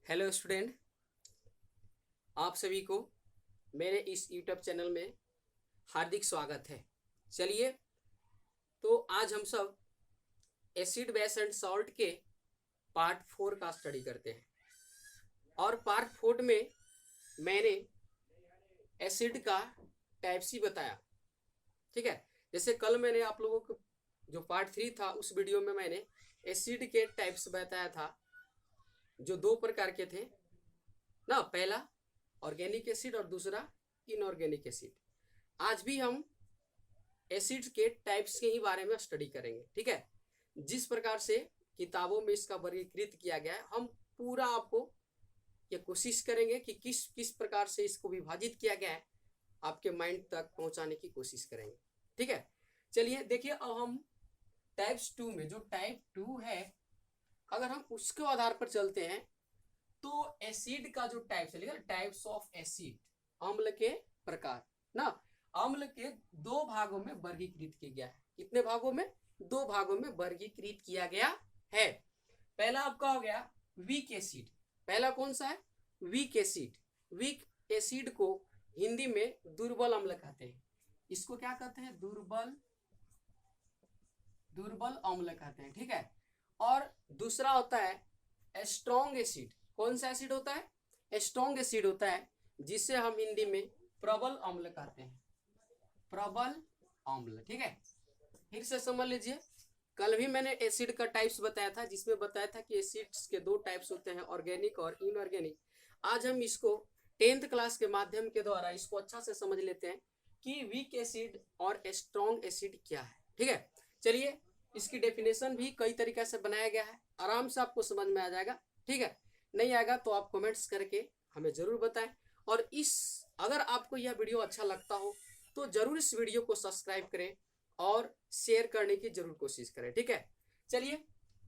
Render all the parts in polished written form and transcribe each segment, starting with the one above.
Hello student, आप सभी को मेरे इस यूट्यूब चैनल में हार्दिक स्वागत है। चलिए, तो आज हम सब एसिड बेस एंड सॉल्ट के पार्ट 4 का स्टडी करते हैं। और पार्ट 4 में मैंने एसिड का टाइप्स ही बताया, ठीक है। जैसे कल मैंने आप लोगों को जो पार्ट 3 था उस वीडियो में मैंने एसिड के टाइप्स बताया था, जो दो प्रकार के थे ना, पहला ऑर्गेनिक एसिड और दूसरा इनऑर्गेनिक एसिड। आज भी हम एसिड्स के टाइप्स के ही बारे में स्टडी करेंगे, ठीक है। जिस प्रकार से किताबों में इसका वर्गीकृत किया गया है, हम पूरा आपको ये कोशिश करेंगे कि किस किस प्रकार से इसको विभाजित किया गया है, आपके माइंड तक पहुंचाने की कोशिश करेंगे, ठीक है। चलिए देखिए, अब हम टाइप्स 2 में, जो टाइप 2 है, अगर हम उसके आधार पर चलते हैं तो एसिड का जो टाइप चलेगा, टाइप्स ऑफ एसिड, अम्ल के प्रकार ना, अम्ल के दो भागों में वर्गीकृत किया गया है। कितने भागों में? दो भागों में वर्गीकृत किया गया है। पहला आपका हो गया वीक एसिड। पहला कौन सा है? Weak acid. वीक एसिड को हिंदी में दुर्बल अम्ल कहते हैं। इसको क्या कहते हैं? दुर्बल अम्ल कहते हैं, ठीक है। और दूसरा होता है स्ट्रॉन्ग एसिड। कौन सा एसिड होता है? स्ट्रॉन्ग एसिड होता है, जिसे हम हिंदी में प्रबल अम्ल कहते हैं। प्रबल अम्ल, ठीक है। फिर से समझ लीजिए, कल भी मैंने एसिड का टाइप्स बताया था, जिसमें बताया था कि एसिड्स के दो टाइप्स होते हैं, ऑर्गेनिक और इनऑर्गेनिक। आज हम इसको 10th क्लास के माध्यम के द्वारा इसको अच्छा से समझ लेते हैं कि वीक एसिड और स्ट्रॉन्ग एसिड क्या है, ठीक है। चलिए, इसकी डेफिनेशन भी कई तरीके से बनाया गया है, आराम से आपको समझ में आ जाएगा, ठीक है। नहीं आएगा तो आप कमेंट्स करके हमें जरूर बताएं। और अगर आपको यह वीडियो अच्छा लगता हो तो जरूर इस वीडियो को सब्सक्राइब करें और शेयर करने की जरूर कोशिश करें, ठीक है। चलिए,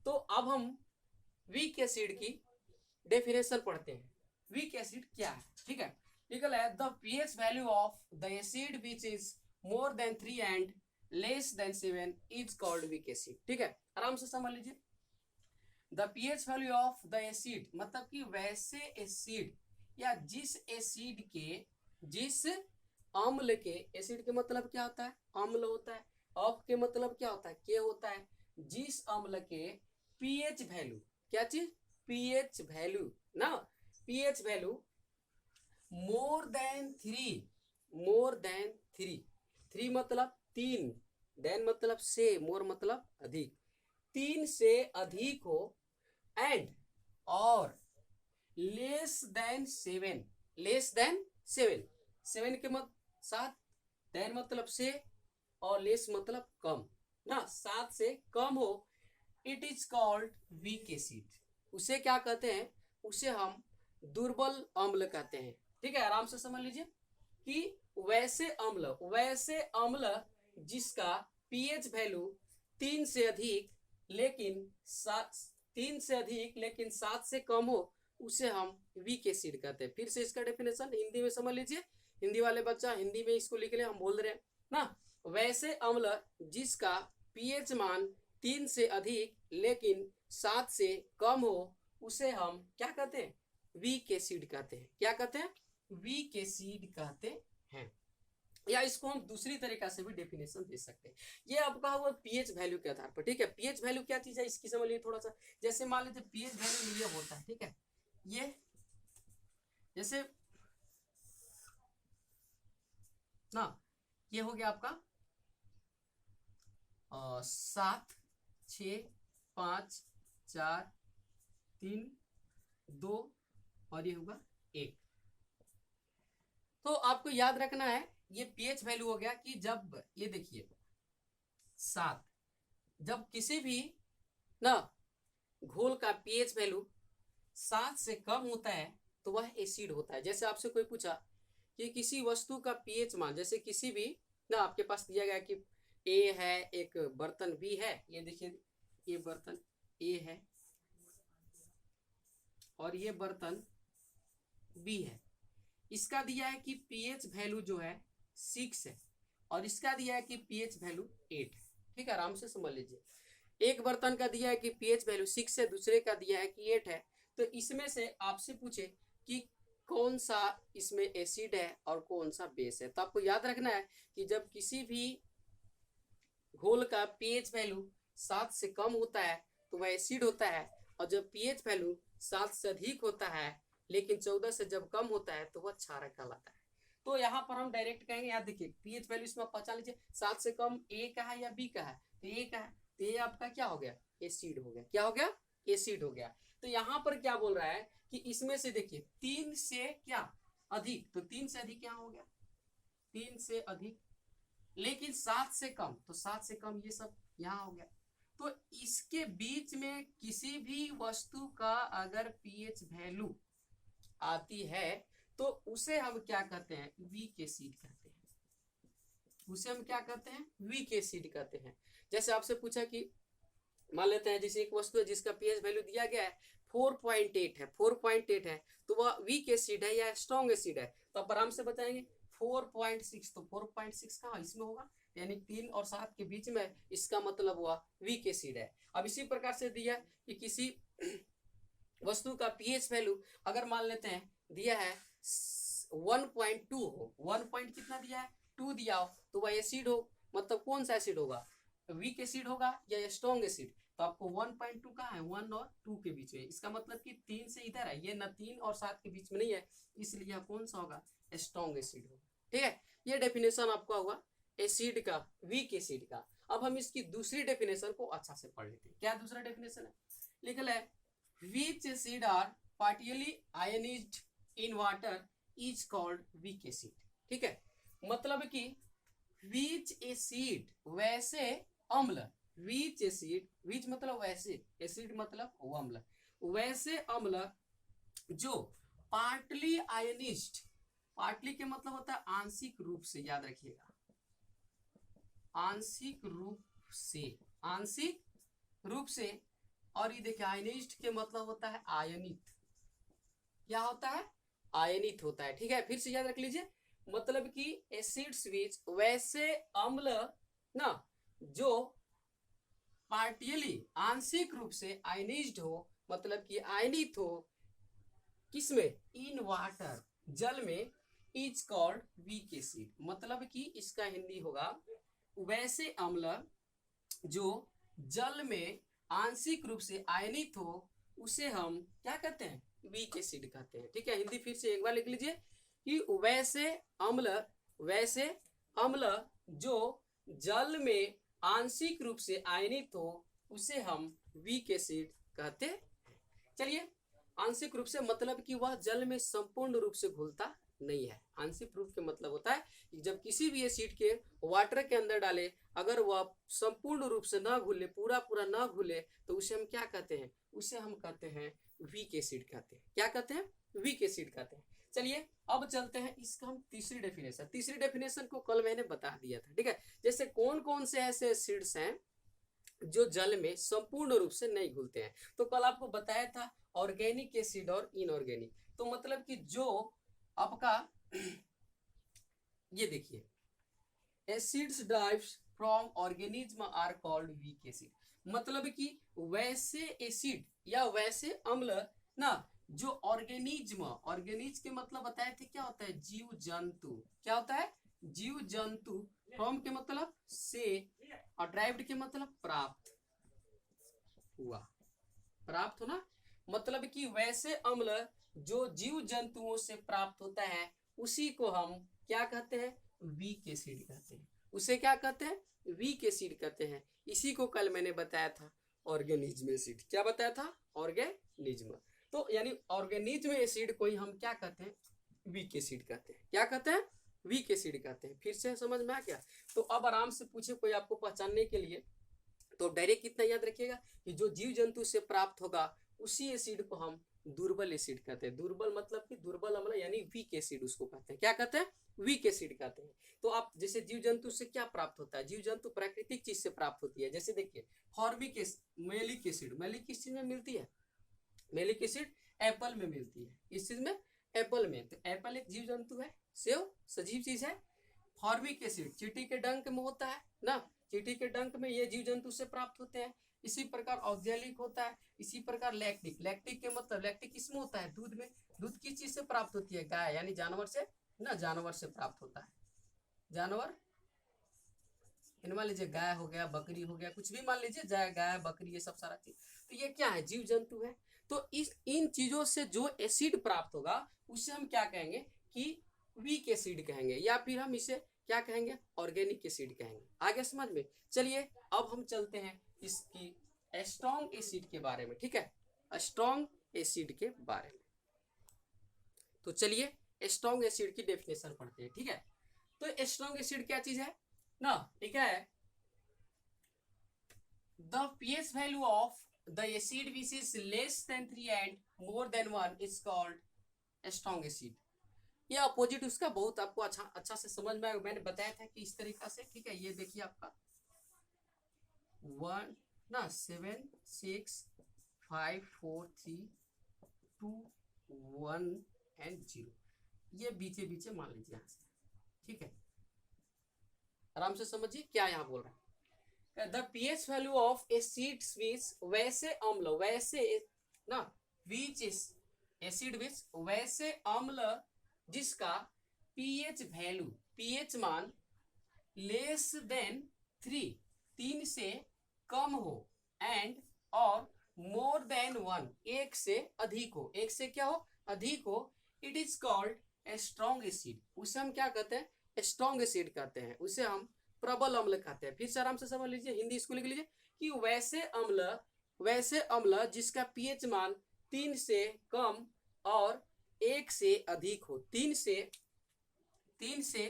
तो अब हम वीक एसिड की डेफिनेशन पढ़ते हैं। वीक एसिड क्या है, ठीक है। निकल है, the pH value of the acid which is more than 3 and less than 7 is called weak acid, ठीक है। आराम से समझ लीजिए, the pH value of the acid मतलब कि वैसे एसिड या जिस एसिड के, जिस अम्ल के, एसिड के मतलब क्या होता है? अम्ल होता है। ऑफ के मतलब क्या होता है? के होता है। जिस अम्ल के पीएच वैल्यू, क्या चीज? पीएच वैल्यू ना, pH value more than 3, more than 3, 3 मतलब 3, देन मतलब से, मोर मतलब अधिक, 3 से अधिक हो, एंड और लेस देन 7, लेस देन 7, 7 के साथ, देन मतलब से और लेस मतलब कम ना, 7 से कम हो, it is called weak acid. उसे क्या कहते हैं? उसे हम दुर्बल अम्ल कहते हैं, ठीक है। आराम से समझ लीजिए कि वैसे अम्ल जिसका पीएच वैल्यू 3 से अधिक लेकिन 7 से कम हो, उसे हम वीक एसिड कहते हैं। फिर से इसका डेफिनेशन हिंदी में समझ लीजिए, हिंदी वाले बच्चा हिंदी में इसको लिख ले, हम बोल रहे हैं ना। वैसे अम्ल जिसका पीएच मान 3 से अधिक लेकिन 7 से कम हो, उसे हम क्या कहते हैं? वीक एसिड कहते हैं। क्या कहते हैं? वीक एसिड कहते हैं। या इसको हम दूसरी तरीका से भी डेफिनेशन दे सकते हैं। ये आपका हुआ पीएच वैल्यू के आधार पर, ठीक है। पीएच वैल्यू क्या चीज है, इसकी समझ लीजिए थोड़ा सा। जैसे मान लीजिए पीएच वैल्यू ये होता है, ठीक है। ये जैसे ना, ये हो गया आपका 7, 6, 5, 4, 3, 2 और ये होगा 1। तो आपको याद रखना है, ये पीएच वैल्यू हो गया कि जब, ये देखिए 7, जब किसी भी ना घोल का पीएच वैल्यू 7 से कम होता है तो वह एसिड होता है। जैसे आपसे कोई पूछा कि किसी वस्तु का पीएच मान, जैसे किसी भी ना, आपके पास दिया गया कि ए है, एक बर्तन बी है, ये देखिए ये बर्तन ए है और ये बर्तन बी है। इसका दिया है कि पीएच वैल्यू जो है 6 है और इसका दिया है कि पीएच वैल्यू 8 है, ठीक है। आराम से समझ लीजिए, एक बर्तन का दिया है कि पीएच वैल्यू 6 है, दूसरे का दिया है कि 8 है, तो इसमें से आपसे पूछे कि कौन सा इसमें एसिड है और कौन सा बेस है, तो आपको याद रखना है कि जब किसी भी घोल का पीएच वैल्यू 7 से कम होता है तो वह एसिड होता है, और जब पीएच वैल्यू 7 से अधिक होता है लेकिन 14 से जब कम होता है तो वह क्षारक कहलाता है। तो यहाँ पर हम डायरेक्ट कहेंगे, यहाँ देखिए पीएच वैल्यू इसमें पहचान लीजिए 7 से कम ए का है या बी का है, तो ए का है, तो ये आपका क्या हो गया, एसिड हो गया। क्या हो गया, एसिड हो गया। तो यहाँ पर क्या बोल रहा है कि इसमें से देखिए 3 से क्या अधिक, तो 3 से अधिक यहाँ हो गया, 3 से अधिक, लेकिन 7 से कम, तो 7 से कम ये सब यहाँ हो गया। तो इसके बीच में किसी भी वस्तु का अगर पीएच वैल्यू आती है तो उसे हम क्या कहते हैं, वीक एसिड कहते हैं। उसे हम क्या कहते हैं, वीक एसिड कहते हैं। जैसे आपसे पूछा कि मान लेते हैं जैसे एक वस्तु है जिसका पीएच वैल्यू दिया गया है 4.8 है, 4.8 है, तो वह वीक एसिड है या स्ट्रॉन्ग एसिड है, तो आप आराम से बताएंगे 4.6, तो 4.6 कहाँ इसमें होगा, यानी 3 और 7 के बीच में, इसका मतलब हुआ वीक एसिड है। अब इसी प्रकार से दिया कि किसी वस्तु का पीएच वैल्यू अगर मान लेते हैं दिया है 1.2 हो, 1 पॉइंट कितना दिया है, 2 दिया हो, तो वह एसिड हो, मतलब कौन सा एसिड होगा, वीक एसिड होगा या स्ट्रॉन्ग एसिड। तो आपको 1.2 कहाँ है, 1 और 2 के बीच में, इसका मतलब कि 3 से इधर है, ये ना 3 और 7 के बीच में नहीं है, इसलिए यह कौन सा होगा, स्ट्रॉन्ग एसिड होगा। ठीक है, ये डेफिनेशन आपका हुआ एसिड का, वीक एसिड का। अब हम इसकी दूसरी डेफिनेशन को अच्छा से पढ़ लेते हैं। क्या दूसरा डेफिनेशन है, लिखल है which acid are partially ionized in water is called weak acid। ठीक है, मतलब कि which acid, वैसे अम्ल, which acid, which मतलब वैसे, acid मतलब अम्ल, वैसे अम्ल जो पार्टली आयनिज्ड, पार्टली के मतलब होता है आंशिक रूप से, याद रखिएगा, आंशिक रूप से, आंशिक रूप से, और ये देखिए आयनिज्ड के मतलब होता है आयनित, क्या होता है, आयनित होता है। ठीक है, फिर से याद रख लीजिए, मतलब कि एसिड्स विच, वैसे अम्ल ना जो पार्टियली आंशिक रूप से आयनिज्ड हो, मतलब कि आयनित हो, किसमें, इन वाटर, जल में, इज कॉल्ड वीक एसिड, मतलब कि इसका हिंदी होगा वैसे अम्ल जो जल में आंशिक रूप से आयनित हो उसे हम क्या कहते हैं, वीक एसिड कहते हैं। ठीक है, हिंदी फिर से एक बार लिख लीजिए कि वैसे अम्ल, वैसे अम्ल जो जल में आंशिक रूप से आयनित हो उसे हम वीक एसिड कहते हैं। चलिए, आंशिक रूप से मतलब कि वह जल में संपूर्ण रूप से घुलता नहीं है। आंशिक रूप के मतलब होता है कि जब किसी भी एसिड के वाटर के अंदर डाले, अगर वह संपूर्ण रूप से ना घुले, पूरा पूरा ना घुले, तो उसे हम क्या कहते हैं, उसे हम कहते हैं वीक एसिड कहते हैं। क्या कहते हैं, वीक एसिड कहते हैं। चलिए अब चलते हैं इसका हम तीसरी डेफिनेशन, तीसरी डेफिनेशन को कल मैंने बता दिया था। ठीक है, जैसे कौन कौन से ऐसे एसिड्स हैं जो जल में संपूर्ण रूप से नहीं घुलते हैं, तो कल आपको बताया था ऑर्गेनिक एसिड और इनऑर्गेनिक। तो मतलब कि जो आपका ये देखिए acids dives from organism are called weak acid, मतलब कि वैसे एसिड या वैसे अम्ल ना जो ऑर्गेनिज्म, ऑर्गेनिज्म के मतलब बताए थे क्या होता है, जीव जंतु, क्या होता है, जीव जंतु, फ्रॉम के मतलब से, और ड्राइव्ड के मतलब प्राप्त हुआ, प्राप्त होना, मतलब कि वैसे अम्ल जो जीव जंतुओं से प्राप्त होता है उसी को हम क्या कहते हैं, वीक एसिड कहते हैं। उसे क्या कहते हैं, वीक एसिड कहते हैं। इसी को कल मैंने बताया था ऑर्गेनिज्म एसिड। क्या बताया था, ऑर्गेनिज्म। तो यानी ऑर्गेनिज्म एसिड को ही हम क्या कहते हैं, वीक एसिड कहते हैं। क्या कहते हैं, वीक एसिड कहते हैं। फिर से समझ में आ गया। तो अब आराम से पूछे कोई आपको पहचानने के लिए, तो डायरेक्ट कितना याद रखिएगा कि जो जीव जंतु से प्राप्त होगा उसी एसिड को हम दुर्बल एसिड कहते हैं। दुर्बल मतलब कि दुर्बल अम्ल यानी वीक एसिड उसको कहते हैं। क्या कहते हैं, वीक एसिड कहते हैं। तो आप जैसे जीव जंतु से क्या प्राप्त होता है, जीव जंतु प्राकृतिक चीज से प्राप्त होती है। जैसे देखिए formic acid, malic acid, malic किस चीज में मिलती है, मेलिक एसिड एप्पल में मिलती है। इस चीज में, एप्पल में। तो एप्पल एक जीव जंतु है, सेव सजीव चीज है। फॉर्मिक एसिड चींटी के डंक में होता है ना, चींटी के डंक में ये जीव जंतु से प्राप्त होते हैं। इसी प्रकार ऑक्जेलिक होता है, इसी प्रकार लैक्टिक। लैक्टिक के मतलब लैक्टिक किसमें होता है? दूध में। दूध किस चीज से प्राप्त होती है? गाय यानी जानवर से ना, जानवर से प्राप्त होता है। जानवर इन मान लीजिए गाय हो गया, बकरी हो गया, कुछ भी मान लीजिए, गाय बकरी ये सब सारा चीज, तो ये क्या है? जीव जंतु है। तो इन चीजों से जो एसिड प्राप्त होगा उसे हम क्या कहेंगे कि वीक एसिड कहेंगे, या फिर हम इसे क्या कहेंगे? ऑर्गेनिक एसिड कहेंगे। आगे समझ में? चलिए अब हम चलते हैं इसकी स्ट्रॉन्ग एसिड के बारे में। ठीक है, स्ट्रॉन्ग एसिड के बारे में। तो चलिए स्ट्रॉन्ग एसिड की डेफिनेशन पढ़ते हैं। ठीक है, तो स्ट्रॉन्ग एसिड क्या चीज है ना? ठीक है, the pH value of the acid which is less than 3 and more than 1 is called strong acid। ये अपोजिट उसका बहुत आपको अच्छा से समझ में आएगा। मैंने बताया था कि इस तरीका से। ठीक है, ये देखिए आपका 1 ना 7 6 5 4 3 2 1 एंड 0, ये बीचे बीचे मान लीजिए यहाँ से। ठीक है, आराम से समझिए क्या यहाँ बोल रहा है। The pH value of acid which वैसे अम्ल, वैसे ना which is acid which वैसे अम्ल जिसका pH वैल्यू, pH मान लेस देन 3 3 से कम हो एंड और मोर देन 1 एक से अधिक हो, एक से क्या हो? अधिक हो। It is called strong acid. उसे हम क्या कहते हैं? स्ट्रॉन्ग एसिड कहते हैं। उसे हम प्रबल अम्ल कहते हैं। फिर से आराम से समझ लीजिए, हिंदी इसको लिख लीजिए कि वैसे अम्ल जिसका पीएच मान 3 से कम और 1 से अधिक हो। 3 से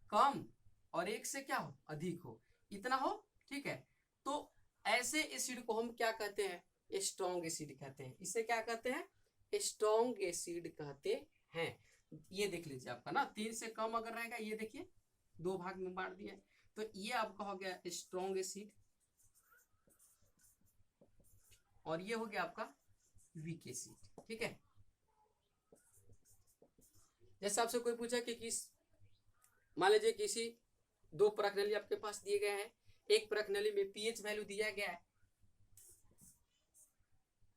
कम और 1 से क्या हो? अधिक हो, इतना हो। ठीक है, तो ऐसे एसिड को हम क्या कहते हैं? स्ट्रॉन्ग एसिड कहते हैं। इसे क्या कहते हैं? स्ट्रॉन्ग एसिड कहते हैं। ये देख लीजिए आपका ना 3 से कम अगर रहेगा, ये देखिए 2 भाग में बांट दिया है, तो ये आपका हो गया स्ट्रॉन्ग एसिड और ये हो गया आपका वीक एसिड। ठीक है, जैसे आपसे कोई पूछा कि किस, मान लीजिए किसी 2 प्रश्नावली आपके पास दिए गए हैं। एक प्रश्नावली में पीएच वैल्यू दिया गया है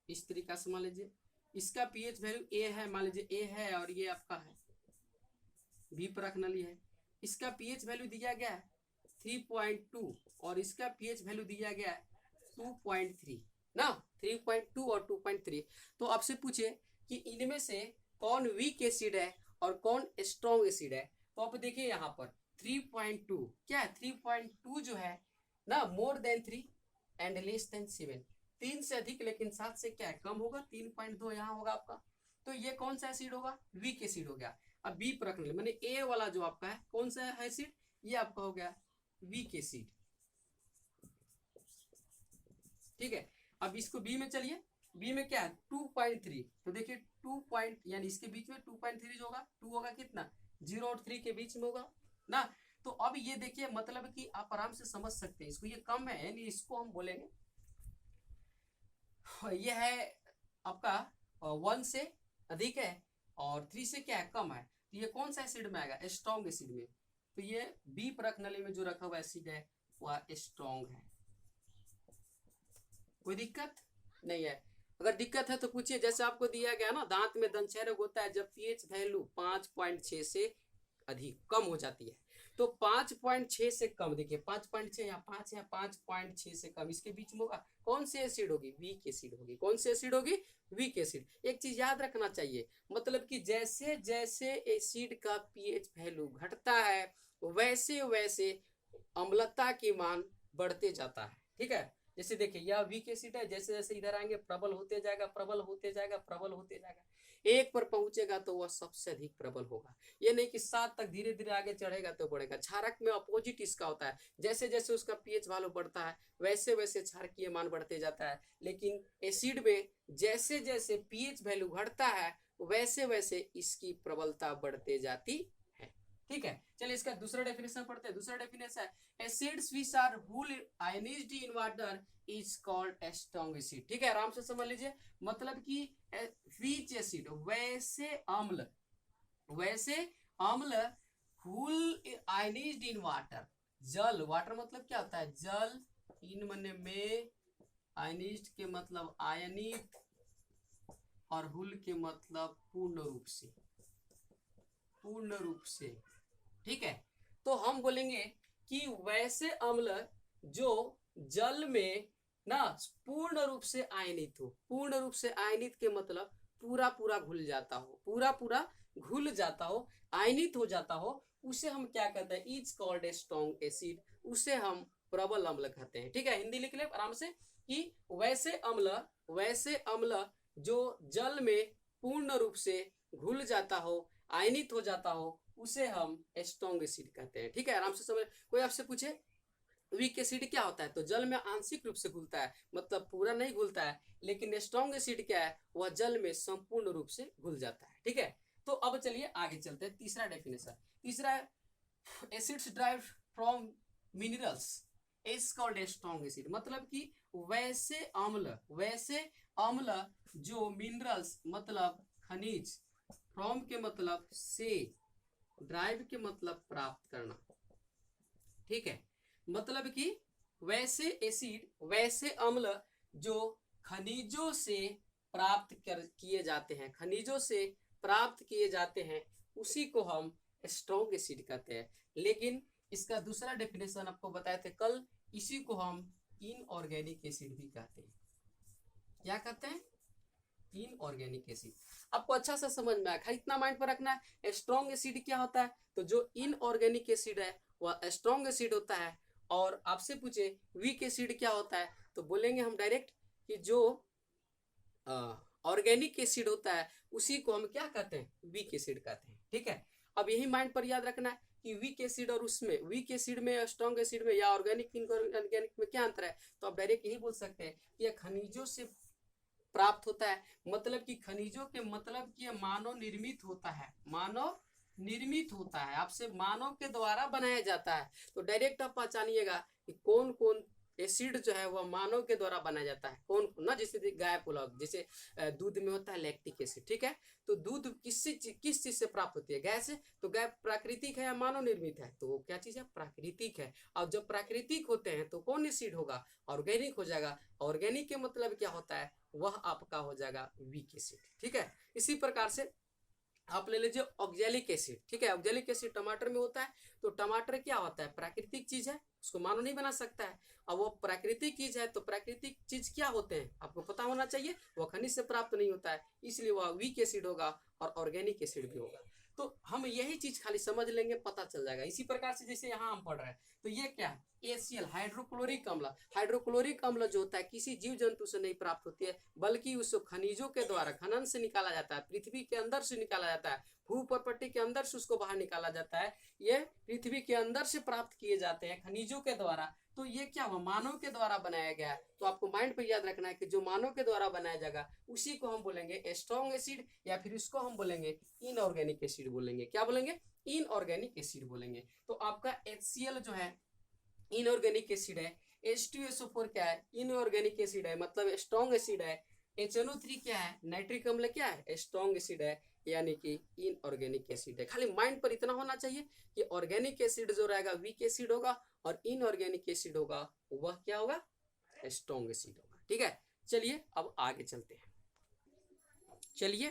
इस तरीका से, मान लीजिए इसका पीएच वैल्यू ए है, मान लीजिए ए है और ये आपका है बी प्रश्नावली है। इसका पीएच वैल्यू दिया गया है 3.2 और इसका पीएच वैल्यू दिया गया है 2.3 ना, 3.2 और 2.3। तो आपसे पूछे कि इनमें से कौन वीक एसिड है और कौन स्ट्रॉन्ग एसिड है। तो आप देखिए यहाँ पर 3.2 क्या है? 3.2 जो है ना more than 3 and less than 7, 3 से अधिक लेकिन 7 से क्या है? कम होगा। 3.2 यहाँ होगा आपका। तो ये कौन सा एसिड होगा? वीक एसिड हो गया। अब बी प्रश्न मैंने ए वाला जो आपका है कौन सा है एसिड? ये आपका हो गया वीक एसिड। ठीक है, अब इसको बी में चलिए, बी में क्या है? 2.3। तो देखिए 2 यानी इसके बीच में 2.3 जो होगा 2 होगा कितना? 0 और 3 के बीच में होगा ना। तो अब ये देखिए मतलब कि आप आराम से समझ सकते हैं इसको, ये कम है यानी इसको हम बोलेंगे ये है आपका 1 से अधिक है और 3 से क्या है? कम है। तो ये कौन सा एसिड में आएगा? स्ट्रॉन्ग एसिड में। तो ये बी प्रश्नावली में जो रखा हुआ एसिड है वह स्ट्रॉन्ग है। कोई दिक्कत नहीं है? अगर दिक्कत है तो पूछिए। जैसे आपको दिया गया ना दांत में दंत रोग होता है जब पीएच वैल्यू 5.6 से अधिक कम हो जाती है। तो 5.6 से कम, देखिए 5.6 या 5 या 5.6 से कम, इसके बीच में होगा कौन सी एसिड होगी? वीक एसिड होगी। कौन सी एसिड होगी? Weak acid. एक चीज याद रखना चाहिए, मतलब कि जैसे जैसे एसिड का पीएच वैल्यू घटता है वैसे वैसे अम्लता की मान बढ़ते जाता है। ठीक है, जैसे देखिए यह वीक एसिड है, जैसे जैसे इधर आएंगे प्रबल होते जाएगा, प्रबल होते जाएगा, प्रबल होते जाएगा, 1 पर पहुंचेगा तो वह सबसे अधिक प्रबल होगा। ये नहीं कि 7 तक धीरे धीरे आगे चढ़ेगा तो बढ़ेगा। क्षारक में अपोजिट इसका होता है, जैसे जैसे उसका पीएच वैल्यू बढ़ता है वैसे वैसे क्षारकीय मान बढ़ते जाता है। लेकिन एसिड में जैसे जैसे पीएच वैल्यू घटता है वैसे वैसे इसकी प्रबलता बढ़ते जाती है। ठीक है, चलिए इसका दूसरा डेफिनेशन पढ़ते हैं। दूसरा डेफिनेशन है acids which are wholly ionized in water is called strong acid। ठीक है, आराम से समझ लीजिए, मतलब कि व्हिच एसिड वैसे अम्ल wholly ionized in water, जल, वाटर मतलब क्या होता है? जल, इन मने में, आयनिस्ट के मतलब आयनित और हुल के मतलब पूर्ण रूप से। ठीक है, तो हम बोलेंगे कि वैसे अम्ल जो जल में ना पूर्ण रूप से आयनित हो। पूर्ण रूप से आयनित के मतलब पूरा पूरा घुल जाता हो, पूरा पूरा घुल जाता हो, आयनित हो जाता हो, उसे हम क्या कहते हैं, is called a strong acid, उसे हम प्रबल अम्ल कहते हैं। ठीक है, हिंदी लिख ले आराम से कि वैसे अम्ल जो जल में पूर्ण रूप से घुल जाता हो, आयनित हो जाता हो, उसे हम स्ट्रॉन्ग एसिड कहते हैं। ठीक है, आराम से समझ। कोई आपसे पूछे वीक एसिड क्या होता है, तो जल में आंशिक रूप से घुलता है, मतलब पूरा नहीं घुलता है। लेकिन स्ट्रॉन्ग एसिड क्या है, वह जल में संपूर्ण रूप से घुल जाता है। ठीक है, तो अब चलिए आगे चलते हैं। तीसरा डेफिनेशन, तीसरा acids derived from minerals is called a strong acid. मतलब कि वैसे अम्ल जो मिनरल्स मतलब खनिज, फ्रॉम के मतलब से, ड्राइव के मतलब प्राप्त करना। ठीक है, मतलब कि वैसे एसिड, वैसे अम्ल जो खनिजों से प्राप्त किए जाते हैं, खनिजों से प्राप्त किए जाते हैं, उसी को हम स्ट्रॉन्ग एसिड कहते हैं। लेकिन इसका दूसरा डेफिनेशन आपको बताए थे कल, इसी को हम इनऑर्गेनिक एसिड भी कहते हैं। क्या कहते हैं, इनऑर्गेनिक एसिड। आपको अच्छा से समझ में आया, इतना माइंड पर रखना है। स्ट्रॉन्ग एसिड क्या होता है, तो जो इनऑर्गेनिक एसिड है वह स्ट्रॉन्ग एसिड होता है। और आपसे पूछे वीक एसिड क्या होता है, तो बोलेंगे हम डायरेक्ट कि जो ऑर्गेनिक एसिड होता है उसी को हम क्या कहते हैं, वीक एसिड कहते हैं। ठीक है, अब यही माइंड पर याद रखना है कि वीक एसिड और उसमें, वीक एसिड में, स्ट्रॉन्ग एसिड में या ऑर्गेनिक इनऑर्गेनिक में क्या अंतर है। तो आप डायरेक्ट यही बोल सकते हैं कि यह खनिजों से प्राप्त होता है, मतलब कि खनिजों के मतलब कि मानव निर्मित होता है, मानव निर्मित होता है, आपसे मानव के द्वारा बनाया जाता है। तो डायरेक्ट आप पहचानिएगा कि कौन कौन एसिड जो है वह मानव के द्वारा बनाया जाता है, कौन ना, जैसे गाय पुलाव, जैसे दूध में होता है लैक्टिक एसिड। ठीक है, तो दूध किस चीज से प्राप्त होती है, गाय से। तो गाय प्राकृतिक है या मानव निर्मित है, तो वो क्या चीज है, प्राकृतिक है। और जब प्राकृतिक होते हैं तो कौन एसिड होगा, ऑर्गेनिक हो जाएगा। ऑर्गेनिक के मतलब क्या होता है, वह आपका हो जाएगा वीक एसिड। ठीक है, इसी प्रकार से आप ले लीजिए ऑक्जेलिक एसिड। ठीक है, ऑक्जेलिक एसिड टमाटर में होता है। तो टमाटर क्या होता है, प्राकृतिक चीज है, उसको मानव नहीं बना सकता है। और वो प्राकृतिक चीज है, तो प्राकृतिक चीज क्या होते हैं आपको पता होना चाहिए, वो खनिज से प्राप्त नहीं होता है, इसलिए वह वीक एसिड होगा और ऑर्गेनिक एसिड भी होगा। तो हम यही चीज खाली समझ लेंगे, पता चल जाएगा। इसी प्रकार से जैसे यहाँ हम पढ़ रहे हैं, तो ये क्या है, एसीएल हाइड्रोक्लोरिक अम्ल। हाइड्रोक्लोरिक अम्ल जो होता है किसी जीव जंतु से नहीं प्राप्त होती है, बल्कि उसको खनिजों के द्वारा खनन से निकाला जाता है, पृथ्वी के अंदर से निकाला जाता है, भूपर्पट्टी के अंदर से उसको बाहर निकाला जाता है। ये पृथ्वी के अंदर से प्राप्त किए जाते हैं खनिजों के द्वारा। तो ये क्या हुआ, मानव के द्वारा बनाया गया है। तो आपको माइंड पे याद रखना है कि जो मानव के द्वारा बनाया जाएगा उसी को हम बोलेंगे स्ट्रॉन्ग एसिड, या फिर इसको हम बोलेंगे इनऑर्गेनिक एसिड बोलेंगे। क्या बोलेंगे, इनऑर्गेनिक एसिड बोलेंगे। तो आपका HCl जो है इनऑर्गेनिक एसिड है, H2SO4 क्या है, इनऑर्गेनिक एसिड है, मतलब स्ट्रॉन्ग एसिड है। HNO3 क्या है, नाइट्रिक अम्ल क्या है, स्ट्रॉन्ग एसिड है, यानी कि इनऑर्गेनिक एसिड है। खाली माइंड पर इतना होना चाहिए कि ऑर्गेनिक एसिड जो रहेगा वीक एसिड होगा, और इनऑर्गेनिक एसिड होगा वह क्या होगा, स्ट्रॉन्ग एसिड होगा। ठीक है, चलिए अब आगे चलते हैं। चलिए,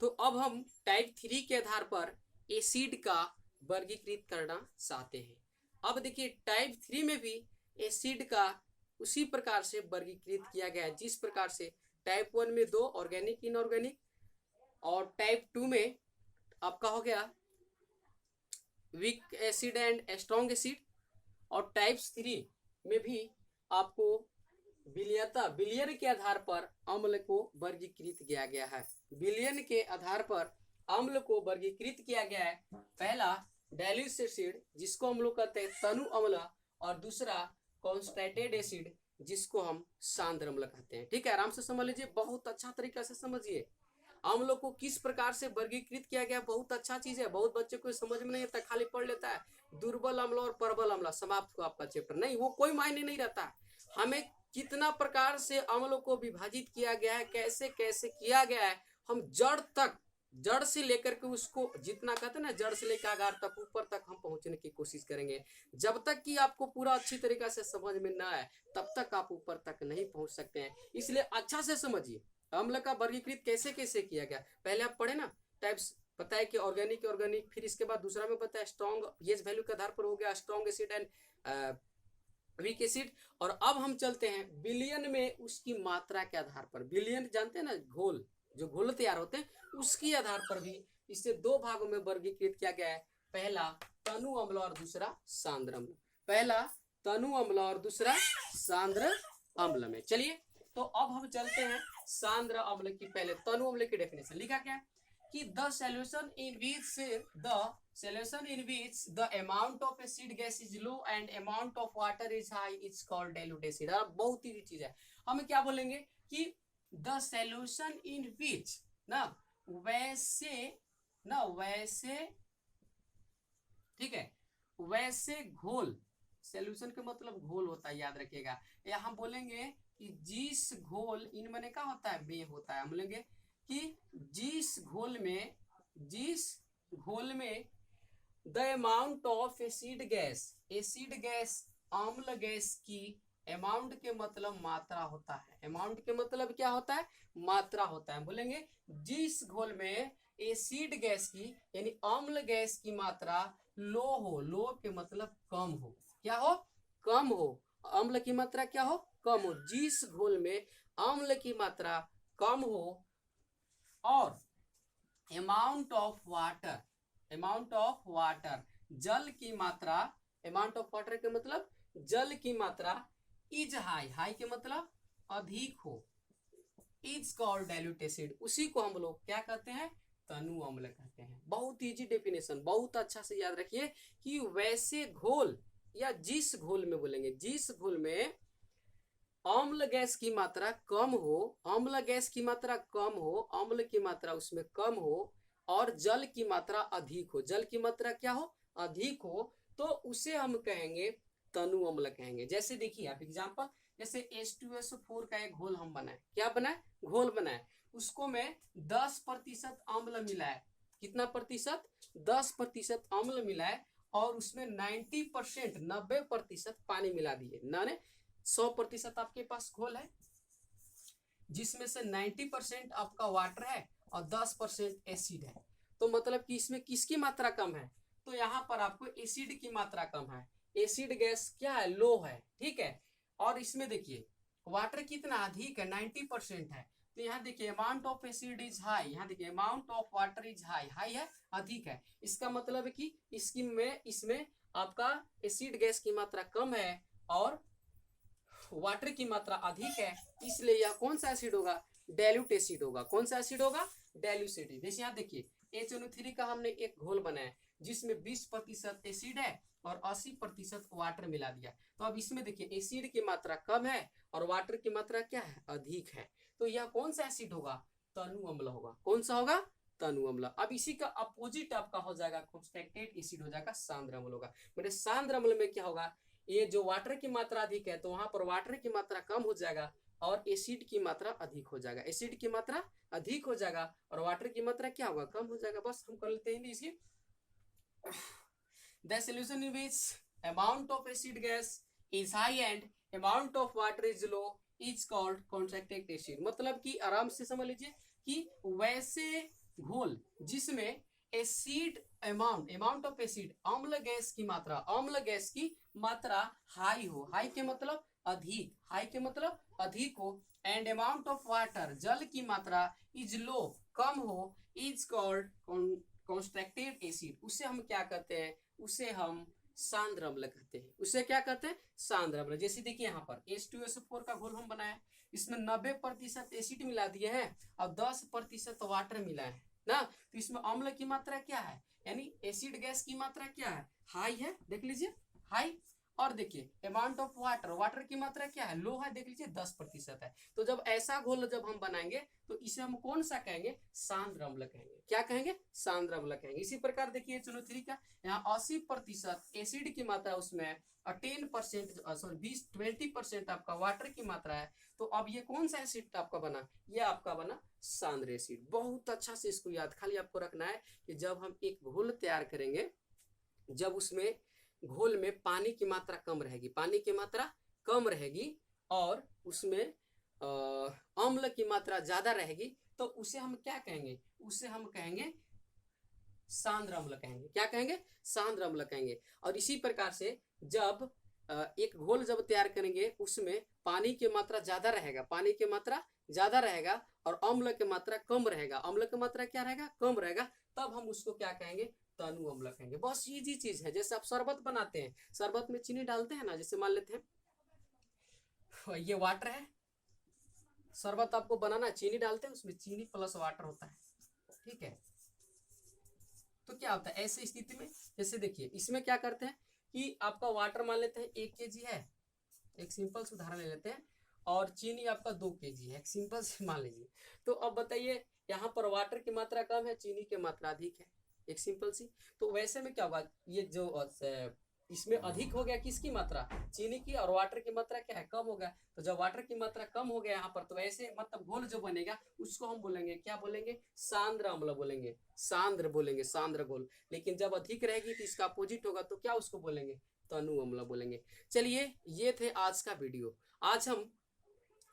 तो अब हम टाइप 3 के आधार पर एसिड का वर्गीकृत करना चाहते हैं। अब देखिए टाइप 3 में भी एसिड का उसी प्रकार से वर्गीकृत किया गया है जिस प्रकार से टाइप 1 में 2 ऑर्गेनिक इनऑर्गेनिक, और टाइप 2 में आपका हो गया weak acid and strong acid, और टाइप 3 में भी आपको विलियन के आधार पर अम्ल को वर्गीकृत किया गया है। विलियन के आधार पर अम्ल को वर्गीकृत किया गया है। पहला डाइल्यूट एसिड जिसको हम लोग कहते हैं तनु अम्ल, और दूसरा कॉन्संट्रेटेड एसिड जिसको हम सांद्र अम्ल कहते हैं। ठीक है, आराम से समझ लीजिए, बहुत अच्छा तरीका से समझिए अम्लों को किस प्रकार से वर्गीकृत किया गया। बहुत अच्छा चीज है, बहुत बच्चे को समझ में नहीं आता, खाली पढ़ लेता है दुर्बल अम्ल और प्रबल अम्ल, समाप्त हुआ आपका चैप्टर। नहीं, वो कोई मायने नहीं रहता। हमें कितना प्रकार से अम्लों को विभाजित किया गया है, कैसे कैसे किया गया है, हम जड़ तक जड़ से लेकर के उसको जितना कहते हैं ना, जड़ से लेकर आधार तक, ऊपर तक हम पहुंचने की कोशिश करेंगे। जब तक कि आपको पूरा अच्छी तरीके से समझ में ना आए तब तक आप ऊपर तक नहीं पहुंच सकते हैं। इसलिए अच्छा से समझिए अम्ल का वर्गीकृत कैसे कैसे किया गया। पहले आप पढ़े ना टाइप्स, बताया कि ऑर्गेनिक ऑर्गेनिक, फिर इसके बाद दूसरा में बताया स्ट्रॉन्ग पीएच वैल्यू के आधार पर हो गया strong acid and weak acid. और अब हम चलते हैं बिलियन में उसकी मात्रा के आधार पर। बिलियन जानते हैं ना, घोल, जो घोल तैयार होते हैं उसके आधार पर भी इसे दो भागों में वर्गीकृत किया गया है। पहला तनु अम्ल और दूसरा सांद्र अम्ल। पहला तनु अम्ल और दूसरा सांद्र अम्ल में। चलिए तो अब हम चलते हैं सांद्र अम्ल की। पहले तनु अम्ल की डेफिनेशन लिखा क्या है कि the solution in which the amount of acid gas is low and amount of water is high is called dilute acid। बहुत ही चीज है, हम क्या बोलेंगे कि द सॉल्यूशन इन विच ना वैसे ठीक है, वैसे घोल, सॉल्यूशन के मतलब घोल होता है, याद रखिएगा। या हम बोलेंगे कि जिस घोल, इन मैंने क्या होता है, में होता है, हम बोलेंगे कि जिस घोल में the amount of acid gas अम्ल गैस की, अमाउंट के मतलब मात्रा होता है, अमाउंट के मतलब क्या होता है, मात्रा होता है। बोलेंगे जिस घोल में एसिड गैस की यानी अम्ल गैस की मात्रा लो हो, लो के मतलब कम हो, क्या हो, कम हो, अम्ल की मात्रा क्या हो, कम हो। जिस घोल में अम्ल की मात्रा कम हो और अमाउंट ऑफ वाटर जल की मात्रा, अमाउंट ऑफ वाटर के मतलब जल की मात्रा इज हाई, हाई के मतलब अधिक हो, इज कॉल्ड डाइल्यूट एसिड, उसी को हम लोग क्या कहते हैं, तनु अम्ल कहते हैं। बहुत इजी डेफिनेशन, बहुत अच्छा से याद रखिए कि वैसे घोल या जिस घोल में, बोलेंगे जिस घोल में अम्ल गैस की मात्रा कम हो, अम्ल गैस की मात्रा कम हो, अम्ल की मात्रा उसमें कम हो और जल की मात्रा अधिक हो, जल की मात्रा क्या हो, अधिक हो, तो उसे हम कहेंगे तनु अम्ल कहेंगे। जैसे देखिए आप एग्जांपल, जैसे H2SO4 का एक घोल हम बनाए, क्या बनाए, घोल बनाए, उसको में 10% अम्ल मिलाए, कितना प्रतिशत, 10% अम्ल मिलाए और उसमें 90% पानी मिला दिए, ना 100% आपके पास घोल है जिसमें से 90% आपका वाटर है और 10% एसिड है, तो मतलब कि इसमें किसकी मात्रा कम है, तो यहाँ पर आपको एसिड की मात्रा कम है, एसिड गैस क्या है, लो है, ठीक है। और इसमें देखिए वाटर कितना अधिक है, 90% है, तो यहाँ देखिए amount of acid is high, यहाँ देखिए amount of water is high, high है, अधिक है, इसका मतलब है कि इसमें आपका एसिड गैस की मात्रा कम है और वाटर की मात्रा अधिक है, इसलिए यह कौन सा एसिड होगा, डाइल्यूट एसिड होगा। कौन सा एसिड होगा, डाइल्यूट एसिड। जैसे यहाँ देखिए HNO3 का हमने एक घोल बनाया जिसमें 20% एसिड है और 80% वाटर मिला दिया, तो अब इसमें देखिए एसिड की मात्रा कम है और वाटर की मात्रा क्या है, अधिक है, तो यह कौन सा एसिड होगा, तनु अम्ल होगा। कौन सा होगा, तनु अम्ल। अब इसी का अपोजिट आपका हो जाएगा कॉन्सन्ट्रेटेड एसिड, हो जाएगा सांद्र अम्ल होगा। मेरे सांद्र अम्ल में क्या होगा, ये जो वाटर की मात्रा अधिक है तो वहां पर वाटर की मात्रा कम हो जाएगा और एसिड की मात्रा अधिक हो जाएगा, एसिड की मात्रा अधिक हो जाएगा और वाटर की मात्रा क्या होगा, कम हो जाएगा। बस हम कर लेते हैं इसकी, the solution in which amount of acid gas is high and amount of water is low is called concentrated acid. मतलब कि आराम से समझ लीजिए कि वैसे घोल जिसमें एसिड अमाउंट ऑफ एसिड, अम्ल गैस की मात्रा हाई हो, हाई के मतलब अधिक, हाई के मतलब अधिक हो, एंड अमाउंट ऑफ वाटर जल की मात्रा इज लो, कम हो, इज कॉल्ड कॉन्सन्ट्रेटेड एसिड। उसे हम क्या कहते हैं, उसे हम सांद्र अम्ल कहते हैं, उसे क्या कहते हैं, सांद्र अम्ल। जैसे देखिए यहाँ पर H2SO4 का घोल हम बनाया, इसमें 90% एसिड मिला दिए हैं और 10% वाटर मिला है ना, तो इसमें अम्ल की मात्रा क्या है, यानी एसिड गैस की मात्रा क्या है, हाई है, देख लीजिए हाई, और देखिए अमाउंट ऑफ वाटर, वाटर की मात्रा क्या है, लो है, देख लीजिए 10% है। तो जब ऐसा घोल जब हम बनाएंगे तो इसे हम कौन सा कहेंगे, सांद्र अम्ल कहेंगे। क्या कहेंगे, सांद्र अम्ल कहेंगे। इसी प्रकार देखिए चलो 3 का, यहाँ 80% एसिड की मात्रा उसमें है और 10% सॉरी 20% आपका वाटर की मात्रा है। तो अब ये कौन सा एसिड आपका बना, ये आपका बना सांद्र एसिड। बहुत अच्छा से इसको याद, खाली आपको रखना है कि जब हम एक घोल तैयार करेंगे, जब उसमें घोल में पानी की मात्रा कम रहेगी, पानी की मात्रा कम रहेगी और उसमें अम्ल की मात्रा ज्यादा रहेगी, तो उसे हम क्या कहेंगे, उसे हम कहेंगे सांद्र अम्ल कहेंगे। क्या कहेंगे, सांद्र अम्ल कहेंगे। और इसी प्रकार से जब एक घोल जब तैयार करेंगे उसमें पानी की मात्रा ज्यादा रहेगा, पानी की मात्रा ज्यादा रहेगा और अम्ल की मात्रा कम रहेगा, अम्ल की मात्रा क्या रहेगा, कम रहेगा, तब हम उसको क्या कहेंगे, तनु अम्ल कहेंगे। बहुत इजी चीज है। जैसे आप शरबत बनाते हैं, शरबत में चीनी डालते हैं ना, जैसे मान लेते हैं ये वाटर है, शरबत आपको बनाना, चीनी डालते हैं, उसमें चीनी प्लस वाटर होता है, ठीक है। तो क्या होता है ऐसे स्थिति में, जैसे देखिए इसमें क्या करते हैं कि आपका वाटर मान लेते हैं 1 kg है, एक सिंपल से उदाहरण ले लेते हैं, और चीनी आपका 2 kg है, एक सिंपल से मान लीजिए। तो अब बताइए यहाँ पर वाटर की मात्रा कम है, चीनी की मात्रा अधिक है, एक सिंपल सी। तो वैसे में क्या होगा, ये जो इसमें अधिक हो गया किसकी मात्रा, चीनी की, और वाटर की मात्रा क्या है, कम हो गया। तो जब वाटर की मात्रा कम हो गया यहाँ पर, तो ऐसे मतलब घोल जो बनेगा उसको हम बोलेंगे, क्या बोलेंगे, सांद्र अम्ल बोलेंगे, सांद्र बोलेंगे, सांद्र घोल। लेकिन जब अधिक रहेगी तो इसका अपोजिट होगा, तो क्या उसको बोलेंगे, तनु अम्ल बोलेंगे। चलिए ये थे आज का वीडियो। आज हम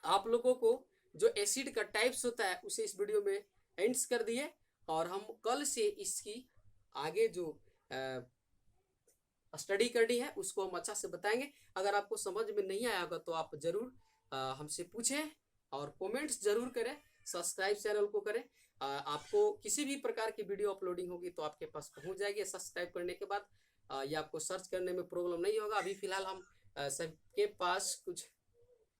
आप लोगों को जो एसिड का टाइप्स होता है उसे इस वीडियो में एंड्स कर दिए, और हम कल से इसकी आगे जो स्टडी करनी है उसको हम अच्छा से बताएंगे। अगर आपको समझ में नहीं आया होगा तो आप जरूर हमसे पूछें और कमेंट्स जरूर करें, सब्सक्राइब चैनल को करें। आपको किसी भी प्रकार की वीडियो अपलोडिंग होगी तो आपके पास पहुंच जाएगी सब्सक्राइब करने के बाद। ये आपको सर्च करने में प्रॉब्लम नहीं होगा। अभी फिलहाल हम सबके पास कुछ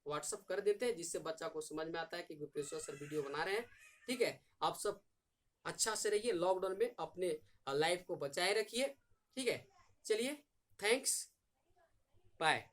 व्हाट्सअप कर देते हैं जिससे बच्चा को समझ में आता है कि गुप्तेश्वर सर वीडियो बना रहे हैं, ठीक है। आप सब अच्छा से रहिए, लॉकडाउन में अपने लाइफ को बचाए रखिए, ठीक है। चलिए, थैंक्स, बाय।